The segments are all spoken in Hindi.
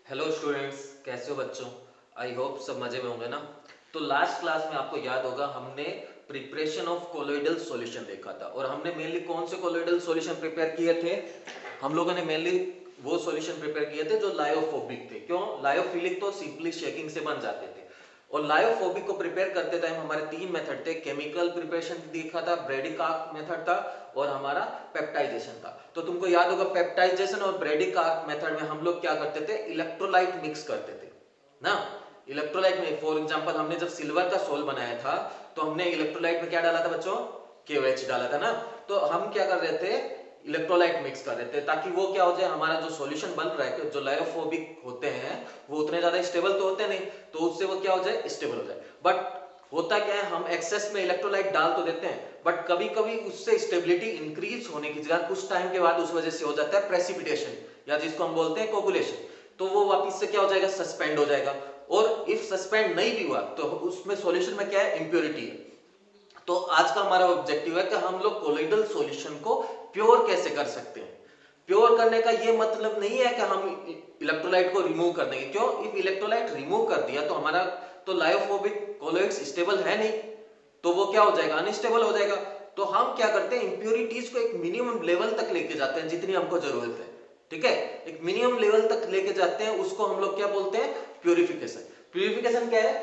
हेलो स्टूडेंट्स, कैसे हो बच्चों। आई होप सब मजे में होंगे ना। तो लास्ट क्लास में आपको याद होगा हमने प्रिपरेशन ऑफ कोलोइडल सॉल्यूशन देखा था और हमने मेनली कौन से कोलोइडल सॉल्यूशन प्रिपेयर किए थे। हम लोगों ने मेनली वो सॉल्यूशन प्रिपेयर किए थे जो लायोफोबिक थे। क्यों? लायोफिलिक तो सिंपली शेकिंग से बन जाते थे और लायोफोबिक को प्रिपेयर करते टाइम हमारे तीन मेथड थे। केमिकल प्रिपरेशन देखा था, ब्रेडिकार्क मेथड था और हमारा पेप्टाइजेशन था। तो तुमको याद होगा पेप्टाइजेशन और ब्रेडिकार्क मेथड में हम लोग क्या करते थे, इलेक्ट्रोलाइट मिक्स करते थे ना। इलेक्ट्रोलाइट में फॉर एग्जांपल हमने जब सिल्वर का सोल बनाया था तो हमने इलेक्ट्रोलाइट में क्या डाला था बच्चों, KOH डाला था ना। तो हम क्या कर रहे थे, इलेक्ट्रोलाइट मिक्स कर रहे थे ताकि वो क्या हो जाए, हमारा जो सॉल्यूशन बन रहा है, जो लायोफोबिक होते हैं वो उतने ज्यादा स्टेबल तो होते नहीं, तो उससे वो क्या हो जाए, स्टेबल हो जाए। बट होता क्या है, हम एक्सेस में इलेक्ट्रोलाइट डाल तो देते हैं बट कभी कभी उससे स्टेबिलिटी इंक्रीज होने की जगह कुछ टाइम के बाद उस वजह से हो जाता है प्रेसिपिटेशन, या जिसको हम बोलते हैं कोगुलेशन। तो वो वापस से क्या हो जाएगा, सस्पेंड हो जाएगा। और इफ सस्पेंड नहीं भी हुआ तो उसमें सॉल्यूशन में क्या है, इंप्योरिटी है। तो आज का हमारा ऑब्जेक्टिव है कि हम लोग कोलोइडल सॉल्यूशन को प्योर कैसे कर सकते हैं। प्योर करने का ये मतलब नहीं है कि हम इलेक्ट्रोलाइट को रिमूव कर देंगे। क्यों? इफ इलेक्ट्रोलाइट रिमूव कर दिया तो हमारा तो लायोफोबिक कोलोइड्स स्टेबल है नहीं, तो वो क्या हो जाएगा, अनस्टेबल हो जाएगा। तो हम क्या करते हैं, इंप्योरिटीज को एक मिनिमम लेवल तक लेके जाते हैं जितनी हमको जरूरत है। ठीक है, एक मिनिमम लेवल तक लेके जाते हैं, उसको हम लोग क्या बोलते हैं, प्योरिफिकेशन। प्योरिफिकेशन क्या है,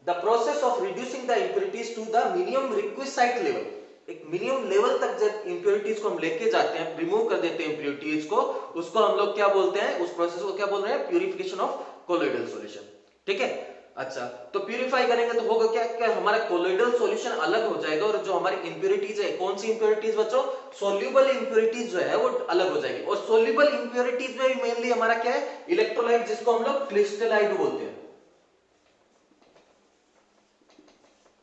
the process of reducing the impurities to the minimum requisite level. एक मिनिमम लेवल तक जब इंप्योरिटीज को हम लेके जाते हैं, रिमूव कर देते हैं इंप्योरिटीज को, उसको हम लोग क्या बोलते हैं, उस प्रोसेस को क्या बोल रहे हैं, प्यूरिफिकेशन ऑफ कोलोइडल सॉल्यूशन। ठीक है, अच्छा तो प्यूरिफाई करेंगे तो होगा क्या, क्या हमारा कोलोइडल सॉल्यूशन अलग हो जाएगा और जो हमारी इंप्योरिटीज है, कौन सी इंप्योरिटीज बच्चों, सोल्यूबल इंप्योरिटीज जो है वो अलग हो जाएगी। और सोल्यूबल इंप्योरिटीज में मेनली हमारा क्या है, इलेक्ट्रोलाइट, जिसको हम लोग क्रिस्टलाइट बोलते हैं।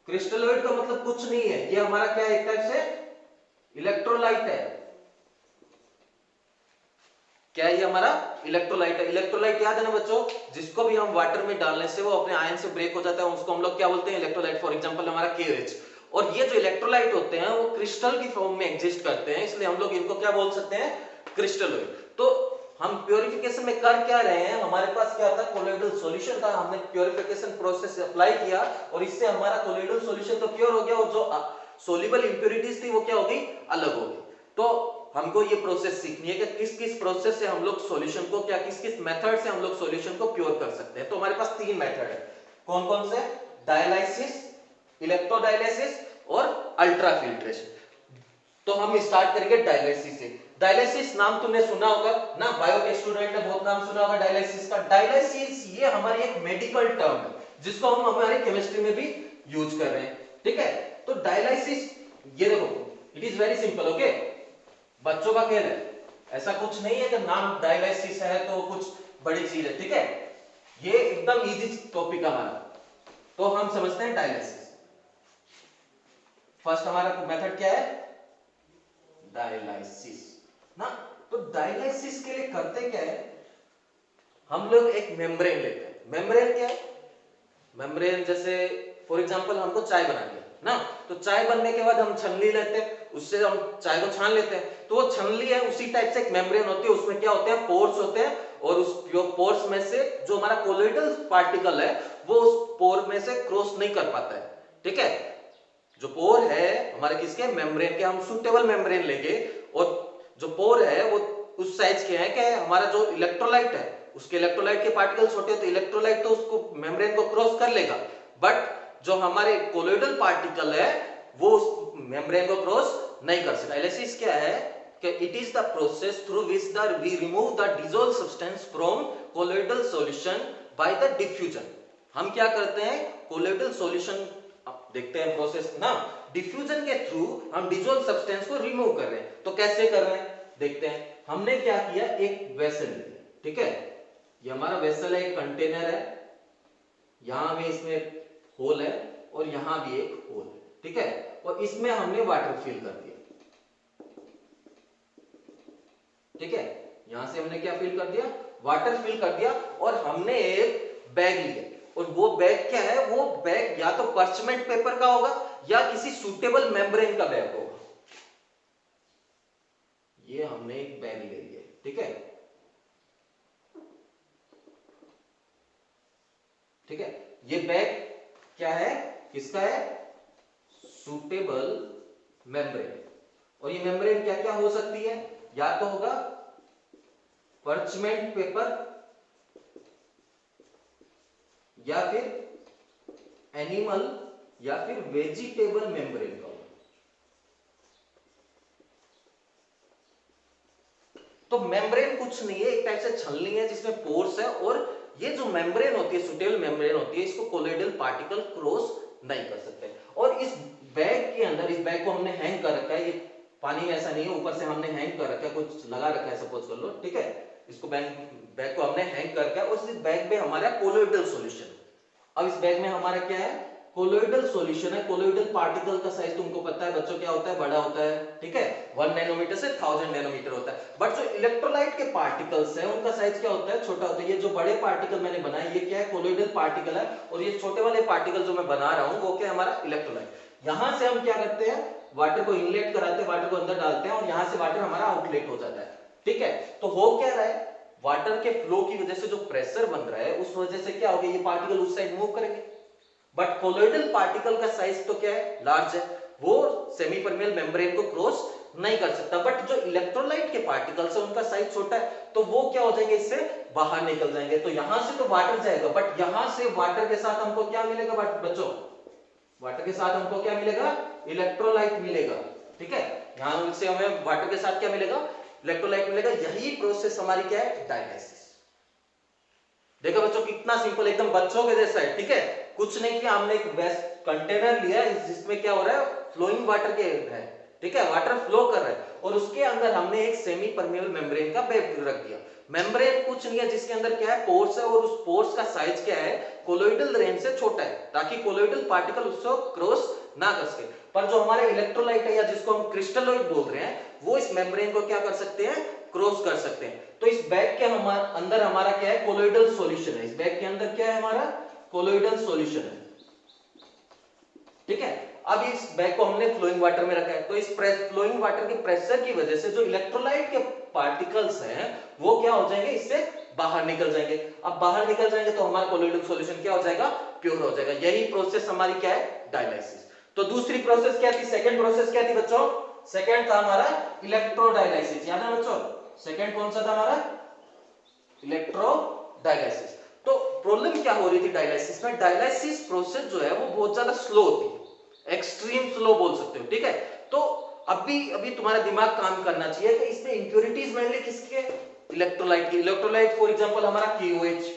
क्रिस्टलोइड का मतलब कुछ नहीं है, ये हमारा क्या है, एक टाइप से इलेक्ट्रोलाइट है। क्या है ये, हमारा इलेक्ट्रोलाइट है। इलेक्ट्रोलाइट याद है ना बच्चों, जिसको भी हम वाटर में डालने से वो अपने आयन से ब्रेक हो जाता है, उसको हम लोग क्या बोलते हैं, इलेक्ट्रोलाइट। फॉर एग्जांपल हमारा KOH। और ये जो इलेक्ट्रोलाइट होते हैं वो क्रिस्टल की फॉर्म में एग्जिस्ट करते हैं, इसलिए हम लोग इनको क्या बोल सकते हैं, क्रिस्टलोइड। तो हम प्योरिफिकेशन में कर क्या रहे हैं, हमारे पास क्या था, कोलोइडल सॉल्यूशन था, हमने प्योरिफिकेशन प्रोसेस अप्लाई किया और इससे हमारा कोलोइडल सॉल्यूशन तो प्योर हो गया और जो सोल्यूबल इंप्योरिटीज थी वो क्या हो गई, अलग हो गई। तो हमको ये प्रोसेस सीखनी है कि किस किस प्रोसेस से हम लोग सॉल्यूशन को, क्या किस किस मेथड से हम लोग सॉल्यूशन को प्योर कर सकते हैं। तो हमारे पास तीन मेथड है, कौन कौन से, डायलाइसिस, इलेक्ट्रोडायलिसिस और अल्ट्रा फिल्ट्रेशन। तो हम स्टार्ट करेंगे डायलिसिस से। डायलिसिस नाम तुमने सुना होगा ना, बायो के स्टूडेंट ने बहुत नाम सुना होगा डायलिसिस का। डायलिसिस ये हमारी एक मेडिकल टर्म है जिसको हम हमारे केमिस्ट्री में भी यूज कर रहे हैं। ठीक है, तो डायलिसिस, ये देखो it is very simple. Okay, बच्चों का खेल है, ऐसा कुछ नहीं है कि नाम डायलिसिस है तो कुछ बड़ी चीज है। ठीक है, ये एकदम इजी टॉपिक हमारा। तो हम समझते हैं डायलिसिस। फर्स्ट हमारा मेथड क्या है, डायलिसिस ना। तो डायलिसिस के लिए करते क्या है, हम लोग एक मेम्ब्रेन लेते हैं। मेम्ब्रेन क्या है, मेम्ब्रेन जैसे फॉर एग्जांपल हमको चाय बनानी है ना, तो चाय बनने के बाद हम छन्नी लेते हैं, उससे हम चाय को छान लेते हैं। तो वो छन्नी है, उसी टाइप से एक मेम्ब्रेन होती है, उसमें क्या होते हैं, पोर्स होते हैं और उस पोर्स में से जो हमारा कोलोइडल पार्टिकल है वो उस पोर में से क्रॉस नहीं कर पाता है। ठीक है, जो पोर है हमारे किसके, मेम्ब्रेन के, हम सुटेबल मेम्ब्रेन लेंगे और जो पोर है वो उस साइज के हैं कि हमारा जो इलेक्ट्रोलाइट है उसके इलेक्ट्रोलाइट के पार्टिकल्स होते हैं, तो इलेक्ट्रोलाइट तो उसको मेम्ब्रेन को क्रॉस कर लेगा, बट जो हमारे कोलोइडल पार्टिकल है वो उस मेम्ब्रेन को क्रॉस नहीं कर सकता। डायलिसिस क्या है कि it is the process through which the we remove the dissolve substance from colloidal solution by the diffusion. हम क्या करते हैं, कोलोइडल सॉल्यूशन, देखते हैं प्रोसेस ना, डिफ्यूजन के थ्रू हम डिसॉल्व सब्सटेंस को रिमूव कर रहे हैं। तो कैसे कर रहे हैं देखते हैं। हमने क्या किया, एक वेसल लिया। ठीक है, ये हमारा वेसल है, एक कंटेनर है, यहां भी इसमें होल है और यहां भी एक होल है। ठीक है, और इसमें हमने वाटर फिल कर दिया। ठीक है, यहां से हमने क्या फिल कर दिया, वाटर फिल कर दिया। और हमने एक बैग लिया और वो बैग क्या है, वो बैग या तो पर्चमेंट पेपर का होगा या किसी सूटेबल मेम्ब्रेन का बैग होगा। ये हमने एक बैग ले लिया। ठीक है, ठीक है, ये बैग क्या है, किसका है, सूटेबल मेम्ब्रेन। और ये मेम्ब्रेन क्या क्या हो सकती है, या तो होगा पर्चमेंट पेपर, या फिर एनिमल, या फिर वेजिटेबल मेम्ब्रेन का होगा। तो मेम्ब्रेन कुछ नहीं है, एक टाइप से छलनी है जिसमें पोर्स है, और ये जो मेम्ब्रेन होती है, सुटेबल मेम्ब्रेन होती है, इसको कोलोइडल पार्टिकल क्रॉस नहीं कर सकते। और इस बैग के अंदर, इस बैग को हमने हैंग कर रखा है, ये पानी में ऐसा नहीं है, ऊपर से हमने हैंग कर रखा है, कुछ लगा रखा है सपोज कर लो, ठीक है, इसको बैग को हमने हैंग कर रखा है, और इस बैग में हमारा कोलोइडल सॉल्यूशन। अब इस बैग में हमारा क्या है, कोलोइडल सॉल्यूशन है। कोलोइडल पार्टिकल का साइज तुमको पता है बच्चों क्या होता है, बड़ा होता है, ठीक है, 1 नैनोमीटर से 1000 नैनोमीटर होता है। बट जो इलेक्ट्रोलाइट के पार्टिकल्स है उनका साइज क्या होता है, छोटा होता है। ये जो बड़े पार्टिकल मैंने बनाए ये क्या है, कोलोइडल पार्टिकल है, और ये छोटे वाले पार्टिकल जो मैं बना रहा हूं वो क्या है, हमारा इलेक्ट्रोलाइट। यहां से हम क्या करते हैं, वाटर को इनलेट कराते हैं, वाटर को अंदर डालते हैं, और यहां से वाटर हमारा आउटलेट हो जाता है, ठीक है। तो हो क्या रहा है, वाटर के फ्लो की वजह से जो प्रेशर बन रहा है उस वजह से क्या हो गया, ये पार्टिकल उस साइड मूव करेंगे। बट कोलोइडल पार्टिकल का साइज तो क्या है, लार्ज है, वो सेमी परमेबल मेम्ब्रेन को क्रॉस नहीं कर सकता। बट जो इलेक्ट्रोलाइट के पार्टिकल्स है उनका साइज छोटा है, तो वो क्या हो जाएंगे, इससे बाहर निकल जाएंगे। तो यहां से तो वाटर जाएगा, बट यहां से वाटर के साथ हमको क्या मिलेगा बच्चों, वाटर के साथ हमको क्या मिलेगा, इलेक्ट्रोलाइट मिलेगा, ठीक है। यहां से हमें वाटर के साथ क्या मिलेगा, इलेक्ट्रोलाइट मिलेगा। यही प्रोसेस हमारी क्या है, डायलिसिस। देखो बच्चों कितना सिंपल, एकदम बच्चों के जैसा है, ठीक है। कुछ नहीं किया हमने, एक कंटेनर लिया जिसमें क्या हो रहा है, फ्लोइंग वाटर के है, ठीक है, वाटर फ्लो कर रहा है, और उसके अंदर हमने एक सेमी परमेबल मेम्ब्रेन का बैग रख दिया। मेम्ब्रेन कुछ नहीं है, जिसके अंदर क्या है, पोर्स है, और उस पोर्स का साइज क्या है, कोलोइडल रेंज से छोटा है, ताकि कोलोइडल पार्टिकल उसको क्रॉस ना कर सके। पर जो हमारे इलेक्ट्रोलाइट है, या जिसको हम क्रिस्टलोइड बोल रहे हैं, वो इस मेम्ब्रेन को क्या कर सकते हैं, क्रॉस कर सकते हैं। तो इस बैग के अंदर हमारा क्या है, कोलोइडल सॉल्यूशन है। इस बैग के अंदर क्या है, हमारा कोलोइडल सॉल्यूशन है, ठीक है। अब इस बैग को हमने फ्लोइंग वाटर में रखा है, तो इस फ्लोइंग वाटर के प्रेशर की वजह से जो इलेक्ट्रोलाइट के पार्टिकल्स हैं वो क्या हो जाएंगे, इससे बाहर निकल जाएंगे। अब बाहर निकल जाएंगे तो हमारा कोलोइडल सॉल्यूशन क्या हो जाएगा, प्योर हो जाएगा। यही प्रोसेस हमारी क्या है, डायलिसिस। तो दूसरी प्रोसेस क्या थी, सेकंड प्रोसेस क्या थी बच्चों, सेकंड था हमारा इलेक्ट्रोडायलिसिस। याद है बच्चों, सेकंड कौन सा था हमारा, इलेक्ट्रोडायलिसिस। तो प्रॉब्लम क्या हो रही थी डायलिसिस में, डायलिसिस प्रोसेस जो है वो बहुत ज्यादा स्लो होती है, एक्सट्रीम स्लो बोल सकते हो, ठीक है। तो अभी तुम्हारा दिमाग काम करना चाहिए कि इसमें इंप्योरिटीज मेनली किसके, इलेक्ट्रोलाइट की। इलेक्ट्रोलाइट फॉर एग्जांपल हमारा KOH।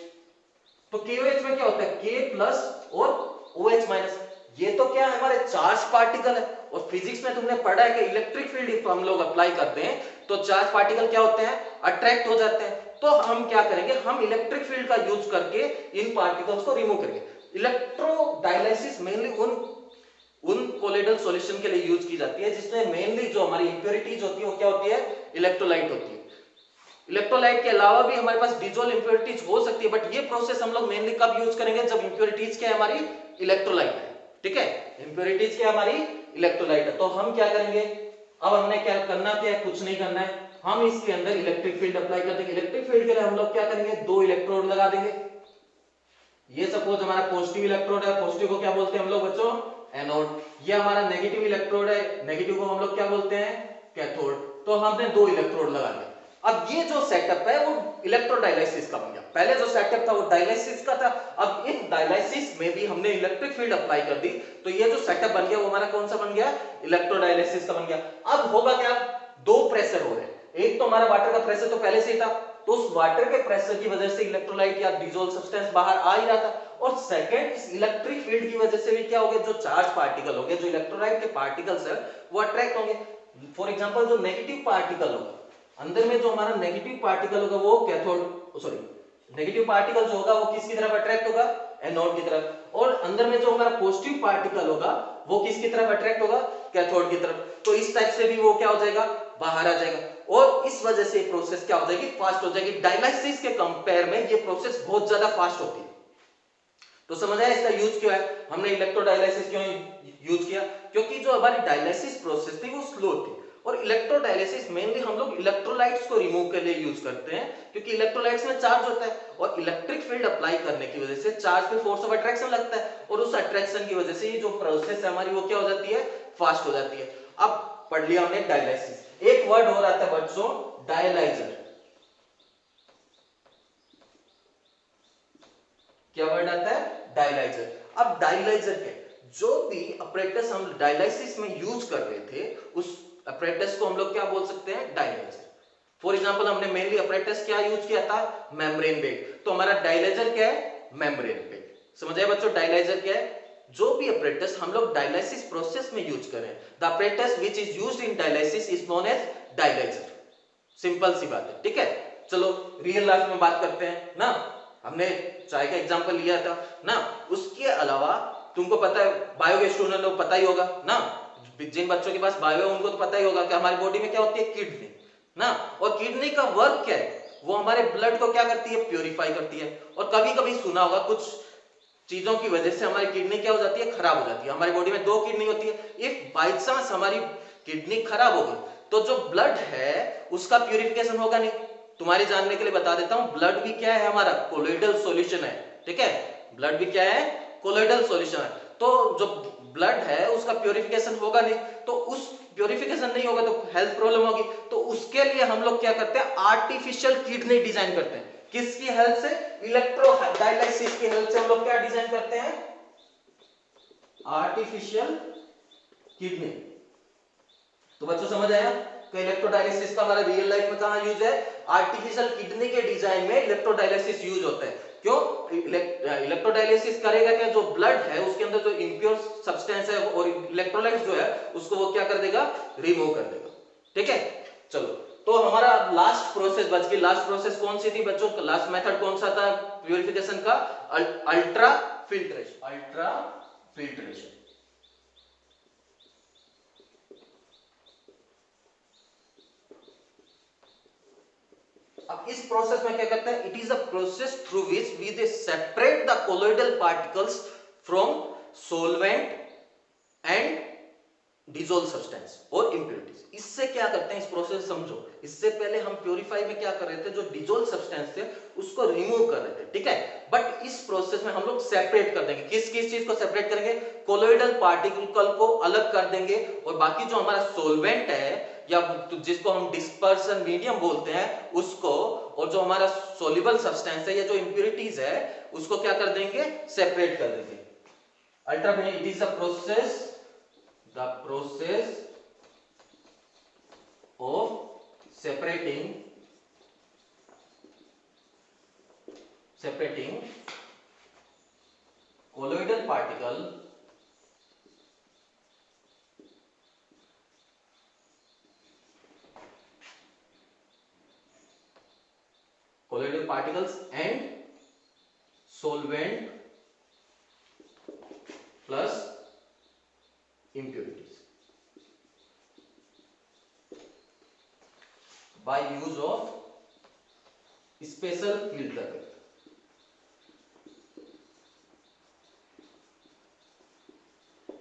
तो KOH में क्या होता है, K+ और OH-। ये तो क्या है, हमारे चार्ज पार्टिकल है, और फिजिक्स में तुमने पढ़ा है कि इलेक्ट्रिक फील्ड हम लोग अप्लाई करते हैं तो चार्ज पार्टिकल क्या होते हैं, अट्रैक्ट हो जाते हैं। तो हम क्या करेंगे, हम इलेक्ट्रिक फील्ड का यूज करके इन पार्टिकल्स को रिमूव करेंगे। इलेक्ट्रोडायलिसिस मेनली उन कोलोइडल सॉल्यूशन के लिए यूज की जाती है जिसमें मेनली जो हमारी इंप्योरिटीज होती है वो क्या होती है, इलेक्ट्रोलाइट होती है। इलेक्ट्रोलाइट के अलावा भी हमारे पास डिजोल्व इंप्योरिटीज हो सकती है, बट ये प्रोसेस हम लोग मेनली कब यूज करेंगे, जब इंप्योरिटीज क्या है, हमारी इलेक्ट्रोलाइट है, ठीक है। इंप्योरिटीज क्या हमारी इलेक्ट्रोलाइट है। तो हम क्या करेंगे, अब हमने क्या करना, क्या है, कुछ नहीं करना है, हम इसके अंदर इलेक्ट्रिक फील्ड अप्लाई कर देंगे। इलेक्ट्रिक फील्ड के लिए हम लोग क्या करेंगे, 2 इलेक्ट्रोड लगा देंगे। ये सपोज हमारा पॉजिटिव इलेक्ट्रोड है, पॉजिटिव को क्या बोलते हैं हम लोग बच्चों, एनोड। ये हमारा नेगेटिव इलेक्ट्रोड है, नेगेटिव को हम लोग क्या बोलते हैं, कैथोड। तो हमने 2 इलेक्ट्रोड लगा दिए। अब ये जो सेटअप है वो इलेक्ट्रोडायलिसिस का बन गया। पहले जो सेटअप था वो डायलिसिस का था। अब इस डायलिसिस में भी हमने इलेक्ट्रिक फील्ड अप्लाई कर दी, तो ये जो सेटअप बन गया वो हमारा कौन सा बन गया, इलेक्ट्रोडायलिसिस का बन गया। अब होगा क्या, 2 प्रेशर हो रहे हैं। एक तो हमारा वाटर का प्रेशर तो पहले से ही था, तो उस वाटर के प्रेशर की वजह से इलेक्ट्रोलाइट या डिसॉल्व सब्सटेंस बाहर आ ही रहा था। और सेकंड, इस इलेक्ट्रिक फील्ड की वजह से भी क्या हो गया, जो चार्ज पार्टिकल हो गए, जो इलेक्ट्रोलाइट के पार्टिकल्स है वो अट्रैक्ट होंगे। फॉर एग्जांपल जो नेगेटिव पार्टिकल होगा, अंदर में जो हमारा नेगेटिव पार्टिकल होगा वो कैथोड, सॉरी, नेगेटिव पार्टिकल जो होगा वो किसकी तरफ अट्रैक्ट होगा, एनोड की तरफ। और अंदर में जो हमारा पॉजिटिव पार्टिकल होगा वो किसकी तरफ अट्रैक्ट होगा, कैथोड की तरफ। तो इस टाइप से भी वो क्या हो जाएगा, बाहर आ जाएगा। और इस वजह से प्रोसेस क्या हो जाएगी, फास्ट हो जाएगी। डायलिसिस के कंपेयर में ये प्रोसेस बहुत ज्यादा फास्ट होती है। तो समझ आया इसका यूज क्यों है, हमने इलेक्ट्रोडायलिसिस क्यों यूज किया, क्योंकि जो हमारी डायलिसिस प्रोसेस थी वो स्लो थी। और इलेक्ट्रोडायलिसिस मेनली हम लोग इलेक्ट्रोलाइट्स को रिमूव के लिए यूज करते हैं, क्योंकि इलेक्ट्रोलाइट्स में चार्ज होता है और इलेक्ट्रिक फील्ड अप्लाई करने की वजह से चार्ज पे फोर्स ऑफ अट्रैक्शन लगता है और उस अट्रैक्शन की वजह से ये जो प्रोसेस है हमारी वो क्या हो जाती है, फास्ट हो जाती है। अब पढ़ लिया हमने डायलिसिस। एक वर्ड और आता है बच्चों, डायलाइजर। क्या वर्ड आता है, डायलाइजर। अब डायलाइजर क्या, जो भी अपरेटस हम डायलाइसिस में यूज कर रहे थे उस अपरेटस को हम लोग क्या बोल सकते हैं, डायलाइजर। फॉर एग्जांपल हमने मेनली अपरेटस क्या यूज किया था, मेम्ब्रेन बेग, तो हमारा डायलाइजर क्या है, मेम्ब्रेन बेग। समझ आया बच्चों, डायलाइजर क्या है, जो भी अपरेटस हम लोग डायलाइसिस प्रोसेस में यूज करें, the apparatus which is used in dialysis is known as dialyser. Simple सी बात है, ठीक है। चलो रियल लाइफ में बात करते हैं ना, हमने चाय का एग्जांपल लिया था ना, उसके अलावा तुमको पता है, बायो के स्टूडेंट लोग पता ही होगा ना, जिन बच्चों के पास बायो है उनको तो पता ही होगा कि हमारी बॉडी में क्या होती है, किडनी ना, और किडनी का वर्क क्या है, वो हमारे ब्लड को क्या करती है, प्यूरिफाई करती है। और कभी कभी सुना होगा कुछ चीजों की वजह से हमारी किडनी क्या हो जाती है, खराब हो जाती है। हमारी बॉडी में 2 किडनी होती है, इफ बाई चांस हमारी किडनी खराब हो गई तो जो ब्लड है उसका प्यूरिफिकेशन होगा नहीं। तुम्हारे जानने के लिए बता देता हूं, ब्लड भी क्या है, हमारा कोलोइडल सॉल्यूशन है, ठीक है। ब्लड भी क्या है, कोलोइडल सॉल्यूशन है। तो जो ब्लड है उसका प्यूरिफिकेशन होगा नहीं, तो उस प्यूरिफिकेशन नहीं होगा तो हेल्थ प्रॉब्लम होगी। तो उसके लिए हम लोग क्या करते हैं, आर्टिफिशियल किडनी डिजाइन करते हैं। किसकी हेल्प से, इलेक्ट्रोडायलिसिस की हेल्प से हम लोग क्या डिजाइन करते हैं, आर्टिफिशियल किडनी। तो बच्चों समझ आया कि इलेक्ट्रोडायलिसिस का हमारा रियल लाइफ में कहां यूज है, आर्टिफिशियल किडनी के डिजाइन में इलेक्ट्रोडायलिसिस यूज होता है। क्यों, इलेक्ट्रोडायलिसिस करेगा क्या, जो ब्लड है उसके अंदर जो इंप्योर सब्सटेंस है और इलेक्ट्रोलाइट्स जो है उसको वो क्या कर देगा, रिमूव कर देगा, ठीक है। चलो तो हमारा लास्ट प्रोसेस बच गई। लास्ट प्रोसेस कौन सी थी बच्चों, लास्ट मेथड कौन सा था प्यूरिफिकेशन का, अल्ट्रा फिल्ट्रेशन। Ultra filtration. अब इस प्रोसेस में क्या करते हैं, it is a process through which we they separate the colloidal particles from solvent and dissolve substance और इंप्योरिटीज। इससे क्या करते हैं, इस प्रोसेस समझो। इससे पहले हम प्योरीफाई में क्या कर रहे थे, जो डिजोल्व सब्सटेंस थे उसको रिमूव कर रहे थे, ठीक है। बट इस प्रोसेस में हम लोग सेपरेट कर देंगे, किस किस चीज को सेपरेट करेंगे, कोलोइडल पार्टिकल को अलग कर देंगे और बाकी जो हमारा सोलवेंट है या जिसको हम डिस्पर्सन मीडियम बोलते हैं उसको, और जो हमारा सोल्यूबल सब्सटेंस है या जो इंप्योरिटीज है उसको क्या कर देंगे, सेपरेट कर देंगे। Ultra it is a process, the process of separating colloidal particle particles and solvent plus impurities by use of special filter paper।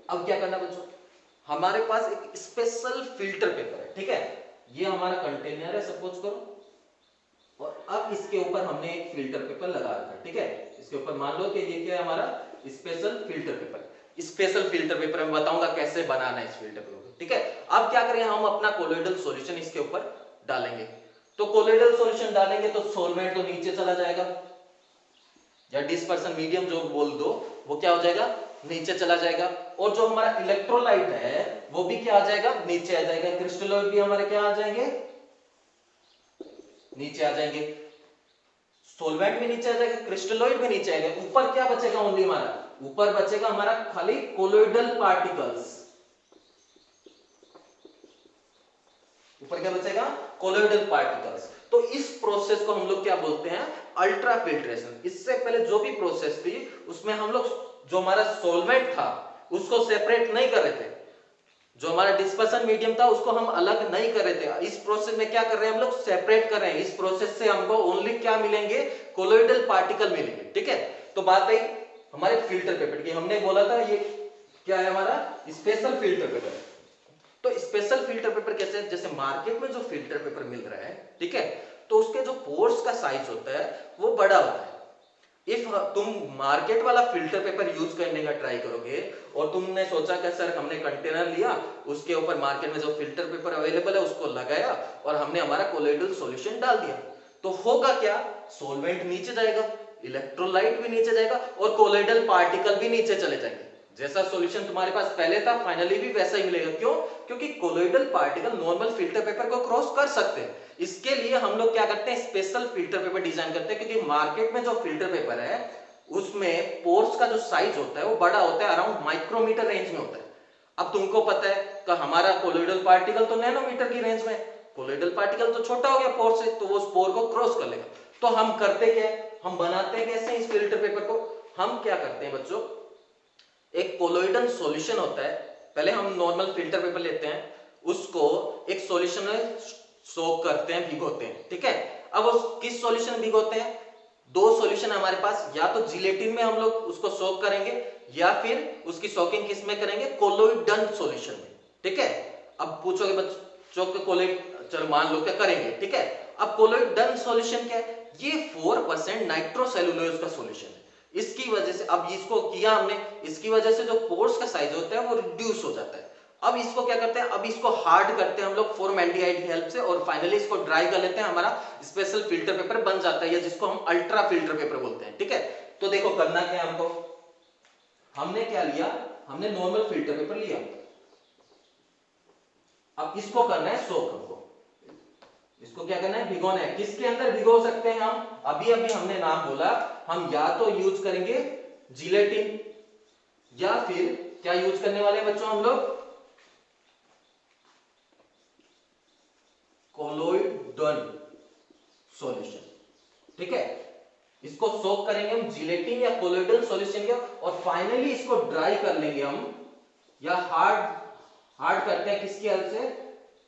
अब क्या करना बच्चों, हमारे पास एक स्पेशल फिल्टर पेपर है, ठीक है। ये हमारा कंटेनर है सपोज करो, और अब इसके ऊपर हमने एक फिल्टर पेपर लगा रखा है, ठीक है। इसके ऊपर मान लो कि ये क्या है, हमारा special filter paper. Special filter paper मैं बताऊंगा कैसे बनाना है इस फिल्टर पेपर, ठीक है। अब क्या करें, हम अपना कोलोइडल सॉल्यूशन इसके ऊपर डालेंगे। तो कोलोइडल सॉल्यूशन डालेंगे तो सोलवेंट तो नीचे चला जाएगा, या डिस्पर्सन मीडियम जो बोल दो, वो क्या हो जाएगा, नीचे चला जाएगा। और जो हमारा इलेक्ट्रोलाइट है वो भी क्या आ जाएगा, नीचे आ जाएगा। क्रिस्टलोइड भी हमारे क्या आ जाएंगे, नीचे आ जाएंगे। सोलवेंट भी नीचे आ जाएगा, क्रिस्टलोइड भी नीचे आएगा। ऊपर क्या बचेगा, ओनली हमारा ऊपर बचेगा हमारा खाली कोलोइडल पार्टिकल्स। ऊपर क्या बचेगा, कोलोइडल पार्टिकल्स। तो इस प्रोसेस को हम लोग क्या बोलते हैं, अल्ट्रा फिल्ट्रेशन। इससे पहले जो भी प्रोसेस थी उसमें हम लोग जो हमारा सोलवेंट था उसको सेपरेट नहीं कर रहे थे, जो हमारा डिस्पर्सन मीडियम था उसको हम अलग नहीं कर रहे थे। इस प्रोसेस में क्या कर रहे हैं, हम लोग सेपरेट कर रहे हैं। इस प्रोसेस से हमको ओनली क्या मिलेंगे, कोलोइडल पार्टिकल मिलेंगे, ठीक है। तो बात आई हमारे फिल्टर पेपर की, हमने बोला था ये क्या है, हमारा स्पेशल फिल्टर पेपर। तो स्पेशल फिल्टर पेपर कैसे है, जैसे मार्केट में जो फिल्टर पेपर मिल रहा है, ठीक है, तो उसके जो पोर्स का साइज होता है वो बड़ा होता है। इफ तुम मार्केट वाला फिल्टर पेपर यूज करने का ट्राई करोगे और तुमने सोचा कि सर हमने कंटेनर लिया, उसके ऊपर मार्केट में जो फिल्टर पेपर अवेलेबल है उसको लगाया और हमने हमारा कोलोइडल सॉल्यूशन डाल दिया, तो होगा क्या, सॉल्वेंट नीचे जाएगा, इलेक्ट्रोलाइट भी नीचे जाएगा और कोलोइडल पार्टिकल भी नीचे चले जाएंगे। जैसा सॉल्यूशन तुम्हारे पास पहले था फाइनली भी वैसा ही मिलेगा। क्यों? क्योंकि colloidal particle normal filter paper को क्रॉस कर सकते हैं। इसके लिए हम लोग क्या करते हैं, स्पेशल फिल्टर पेपर डिजाइन करते हैं, क्योंकि मार्केट में जो फिल्टर पेपर है उसमें पोर्स का जो साइज होता है वो बड़ा होता है, अराउंड माइक्रोमीटर रेंज में होता है। अब तुमको पता है कि हमारा कोलोइडल पार्टिकल तो नैनोमीटर की रेंज में, कोलोइडल पार्टिकल तो छोटा हो गया पोर से, तो वो उस पोर को क्रॉस कर लेगा। तो हम करते क्या है, हम बनाते हैं कैसे इस फिल्टर पेपर को, हम क्या करते हैं बच्चों, एक कोलोइडल सॉल्यूशन होता है, पहले हम नॉर्मल फिल्टर पेपर लेते हैं, उसको एक सॉल्यूशन में सोक करते हैं, भिगोते हैं, ठीक है। अब उस किस सॉल्यूशन भिगोते हैं, दो सॉल्यूशन हमारे पास, या तो जिलेटिन में हम लोग उसको सोक करेंगे या फिर उसकी सोकिंग किस में करेंगे, कोलोइडल सॉल्यूशन में, ठीक है। अब पूछोगे बच्चों के कोलोइड, चलो मान लो क्या करेंगे, ठीक है। अब कोलोइडल सॉल्यूशन क्या है, ये 4% नाइट्रोसेलुलोज का सॉल्यूशन है। इसकी वजह से अब इसको किया हमने, इसकी वजह से जो पोर्स का साइज होता है वो रिड्यूस हो जाता है। अब इसको क्या करते हैं, अब इसको हार्ड करते हैं हम लोग फॉर्मल्डिहाइड की हेल्प से और फाइनली इसको ड्राई कर लेते हैं, हमारा स्पेशल फिल्टर पेपर बन जाता है, जिसको हम अल्ट्रा फिल्टर पेपर बोलते हैं, ठीक है। तो देखो करना क्या है हमको, हमने क्या लिया, हमने नॉर्मल फिल्टर पेपर लिया, अब इसको करना है सोक, हमको इसको क्या करना है, भिगोना है। किसके अंदर भिगो सकते हैं हम, अभी अभी हमने नाम बोला, हम या तो यूज करेंगे जिलेटिन या फिर क्या यूज करने वाले हैं बच्चों हम लोग, कोलोइडल सॉल्यूशन, ठीक है। इसको सोक करेंगे हम जिलेटिन या कोलोइडल सॉल्यूशन के, और फाइनली इसको ड्राई कर लेंगे हम, या हार्ड करते हैं किसकी हेल्प से,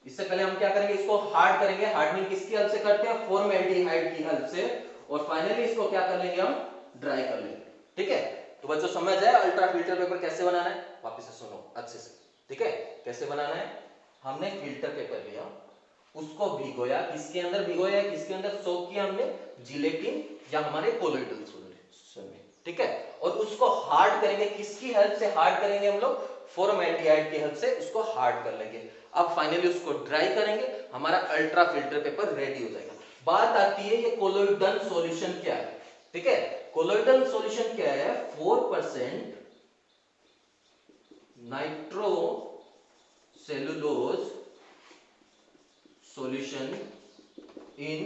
इससे पहले हम क्या करेंगे, इसको हार्ड करेंगे, हार्डनिंग किसकी हेल्प से करते हैं, फॉर्मल्डिहाइड की हेल्प से, और फाइनली इसको क्या कर लेंगे, हम ड्राई कर लेंगे, ठीक है। तो बच्चों समझ आए अल्ट्रा फिल्टर पेपर कैसे बनाना है, वापस से सुनो अच्छे से, ठीक है। कैसे बनाना है, हमने फिल्टर पेपर लिया, उसको भिगोया, किसके अंदर भिगोया, किसके अंदर सोक किया हमने, जिलेटिन या हमारे कोलोइडल सॉल्यूशन में, ठीक है। और उसको हार्ड करेंगे, किसकी हेल्प से हार्ड करेंगे हम लोग, फॉर्मल्डिहाइड की हेल्प से उसको हार्ड कर लेंगे। अब फाइनली उसको ड्राई करेंगे, हमारा अल्ट्रा फिल्टर पेपर रेडी हो जाएगा। बात आती है ये कोलोइडल सॉल्यूशन क्या है, ठीक है। कोलोइडल सॉल्यूशन क्या है, 4% nitro cellulose solution in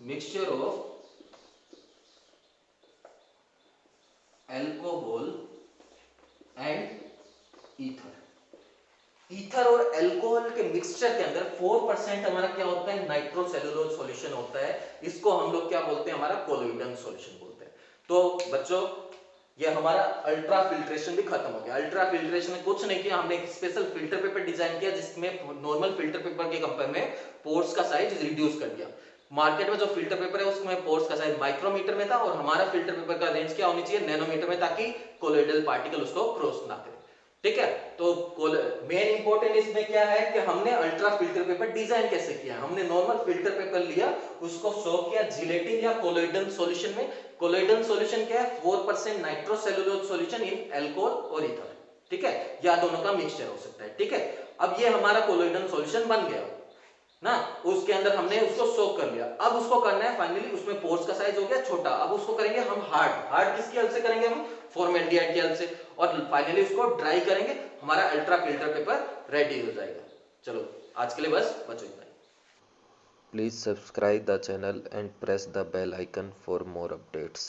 mixture of alcohol and ether। Ether और अल्कोहल के मिक्सचर के अंदर 4% हमारा क्या होता है, नाइट्रोसेलुलोज सॉल्यूशन होता है, इसको हम लोग क्या बोलते हैं, हमारा कोलोइडल सॉल्यूशन बोलते हैं। तो बच्चों ये हमारा अल्ट्रा फिल्ट्रेशन भी खत्म हो गया। अल्ट्रा फिल्ट्रेशन में कुछ नहीं किया, हमने एक स्पेशल फिल्टर पेपर डिजाइन किया जिसमें नॉर्मल फिल्टर पेपर के कंपेयर में पोर्स का साइज रिड्यूस कर दिया। मार्केट में जो फिल्टर पेपर है उसमें पोर्स का साइज माइक्रोमीटर में था और हमारा फिल्टर पेपर का रेंज क्या होनी चाहिए, नैनोमीटर में, ताकि कोलोइडल पार्टिकल उसको क्रॉस ना करे, ठीक है। तो मेन इंपॉर्टेंट इसमें क्या है कि हमने अल्ट्रा फिल्टर पेपर डिजाइन कैसे किया, हमने नॉर्मल फिल्टर पेपर लिया, उसको सोक किया जिलेटिन या कोलोइडल सॉल्यूशन में। कोलोइडल सॉल्यूशन क्या है, 4% नाइट्रोसेलुलोज सॉल्यूशन इन अल्कोहल और ईथर, ठीक है, या दोनों का मिक्सचर हो सकता है, ठीक है। अब ये हमारा कोलोइडल सॉल्यूशन बन गया ना, उसके अंदर हमने उसको सोक कर लिया। अब उसको करना है फाइनली, उसमें पोर्स का साइज हो गया छोटा, अब उसको करेंगे हम हार्ड किसकी हेल्प से करेंगे, हम फॉर्मल्डिहाइड की हेल्प से, और फाइनली उसको ड्राई करेंगे, हमारा अल्ट्रा फिल्टर पेपर रेडी हो जाएगा। चलो आज के लिए बस बच्चों इतना ही। Please subscribe the channel and press the bell icon for more updates.